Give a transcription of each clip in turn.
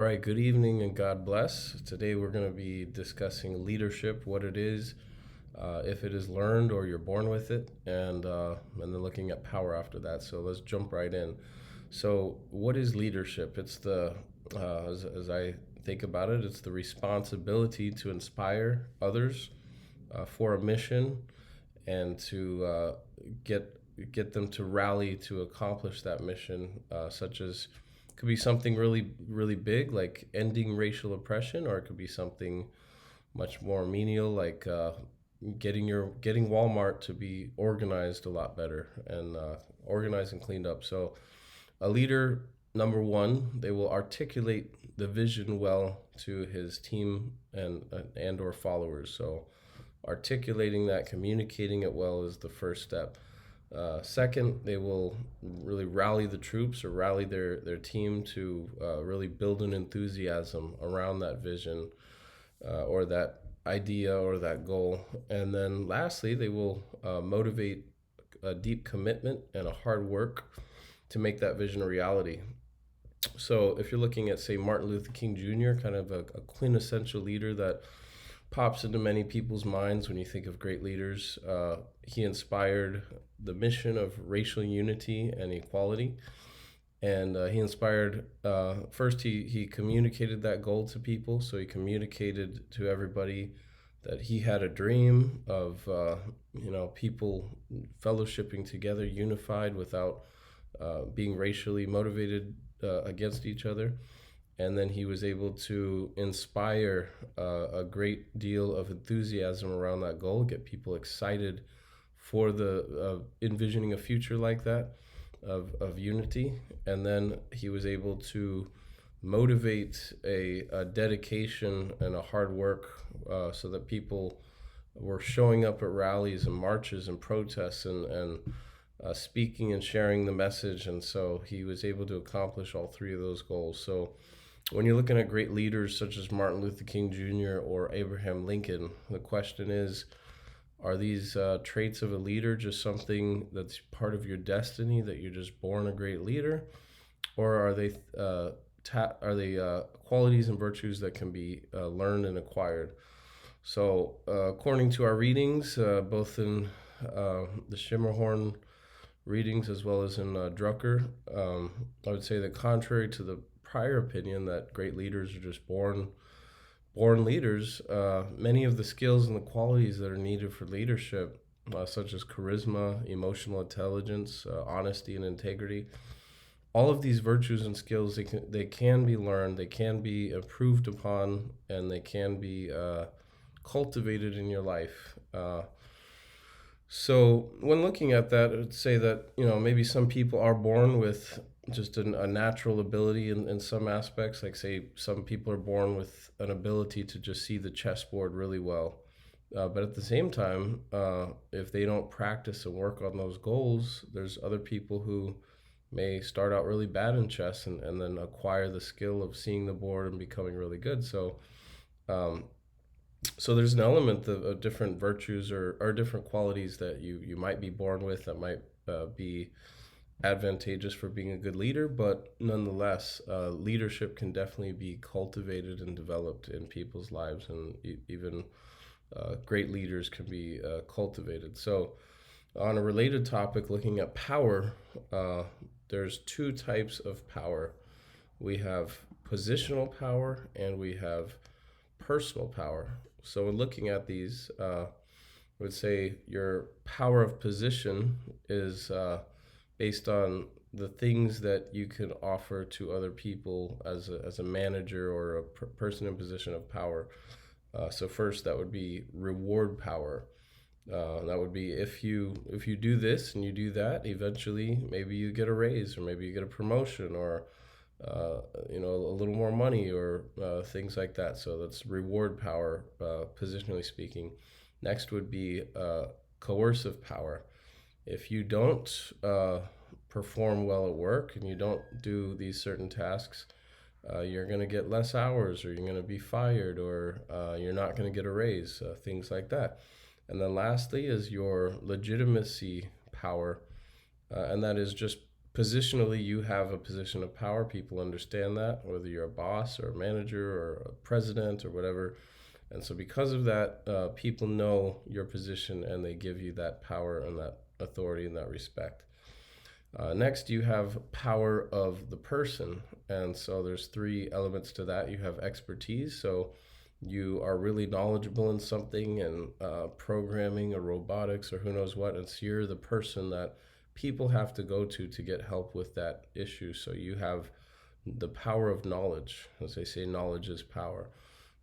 All right, good evening and God bless. Today we're going to be discussing leadership, what it is, if it is learned or you're born with it, and then looking at power after that. So let's jump right in. So, what is leadership? It's as I think about it, it's the responsibility to inspire others for a mission and to get get them to rally to accomplish that mission, such as could be something really big like ending racial oppression, or it could be something much more menial like getting Walmart to be organized a lot better and organized and cleaned up. So a leader, number one, they will articulate the vision well to his team and or followers. So articulating that, communicating it well is the first step. Second, they will really rally the troops or rally their team to really build an enthusiasm around that vision or that idea or that goal. And then lastly, they will motivate a deep commitment and a hard work to make that vision a reality. So if you're looking at, say, Martin Luther King Jr., kind of a quintessential leader that pops into many people's minds when you think of great leaders. He inspired the mission of racial unity and equality. And he inspired, first, he communicated that goal to people. So he communicated to everybody that he had a dream of, people fellowshipping together, unified without being racially motivated against each other. And then he was able to inspire a great deal of enthusiasm around that goal, get people excited for the envisioning a future like that of unity. And then he was able to motivate a dedication and a hard work so that people were showing up at rallies and marches and protests and speaking and sharing the message. And so he was able to accomplish all three of those goals. So when you're looking at great leaders such as Martin Luther King Jr. or Abraham Lincoln, the question is, are these traits of a leader just something that's part of your destiny, that you're just born a great leader? Or are they qualities and virtues that can be learned and acquired? So according to our readings, both in the Schimmerhorn readings as well as in Drucker, I would say that contrary to the prior opinion that great leaders are just born leaders, many of the skills and the qualities that are needed for leadership, such as charisma, emotional intelligence, honesty, and integrity, all of these virtues and skills, they can be learned, they can be improved upon, and they can be cultivated in your life. So when looking at that, I would say that maybe some people are born with just a natural ability in some aspects. Like, say, some people are born with an ability to just see the chessboard really well. But at the same time, if they don't practice and work on those goals, there's other people who may start out really bad in chess and then acquire the skill of seeing the board and becoming really good. Um, so there's an element of different virtues or different qualities that you might be born with that might be advantageous for being a good leader, but nonetheless, leadership can definitely be cultivated and developed in people's lives, and even great leaders can be cultivated. So, on a related topic, looking at power, there's two types of power. We have positional power and we have personal power. So, in looking at these, I would say your power of position is based on the things that you can offer to other people as a manager or a person in position of power. So first, that would be reward power. That would be if you do this and you do that, eventually maybe you get a raise or maybe you get a promotion or a little more money or things like that. So that's reward power, positionally speaking. Next would be coercive power. If you don't perform well at work and you don't do these certain tasks, you're going to get less hours, or you're going to be fired, or you're not going to get a raise, things like that. And then lastly is your legitimacy power, and that is just positionally, you have a position of power. People understand that, whether you're a boss or a manager or a president or whatever. And so, because of that, people know your position and they give you that power and that authority and that respect. Next, you have power of the person. And so, there's three elements to that. You have expertise. So, you are really knowledgeable in something and programming or robotics or who knows what. And so, you're the person that people have to go to get help with that issue. So, you have the power of knowledge. As they say, knowledge is power.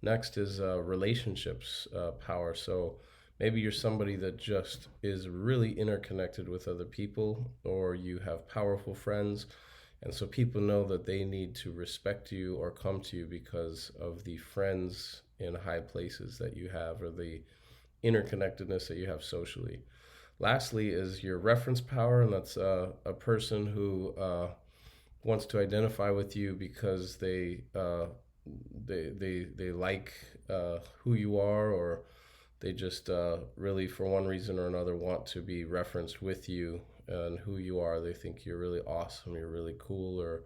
Next is relationships power. So maybe you're somebody that just is really interconnected with other people, or you have powerful friends. And so people know that they need to respect you or come to you because of the friends in high places that you have, or the interconnectedness that you have socially. Lastly, is your reference power, and that's a person who wants to identify with you because they like who you are, or they just really, for one reason or another, want to be referenced with you and who you are. They think you're really awesome, you're really cool, or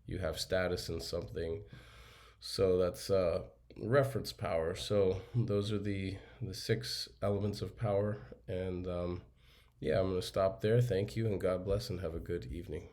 you have status in something. So that's reference power. So those are the six elements of power. And yeah, I'm going to stop there. Thank you, and God bless, and have a good evening.